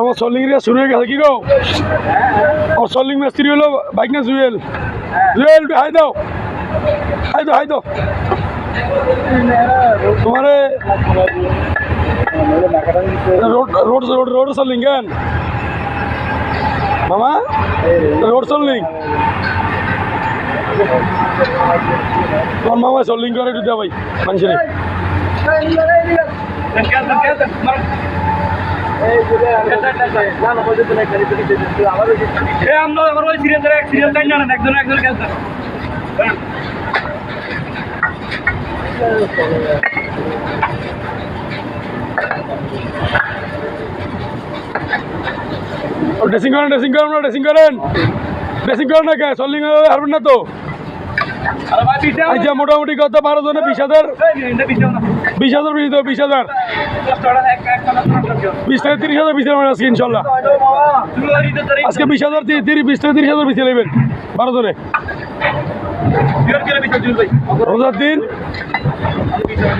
আমার সলিং রে শুরু হয়ে গেছে কি গো আমার সলিং মিস্ত্রি হলো বাইক না জুয়েল জুয়েল একটু হাই দাও হাই দাও তোমার রোড সলিং কেন মামা রোড সলিং তোমার মামা সলিং করে একটু দেওয়া ভাই মানুষের ড্রেসিং করেন না কে সলিং হারবেন না তো আচ্ছা মোটামুটি কত 12 জনে 20,000 20 থেকে 30,000 বিচে নেবেন আজকে ইনশাল্লাহ আজকে 20,000 20 থেকে 30,000 বিচে নেবেন 12 জনে রোজার দিন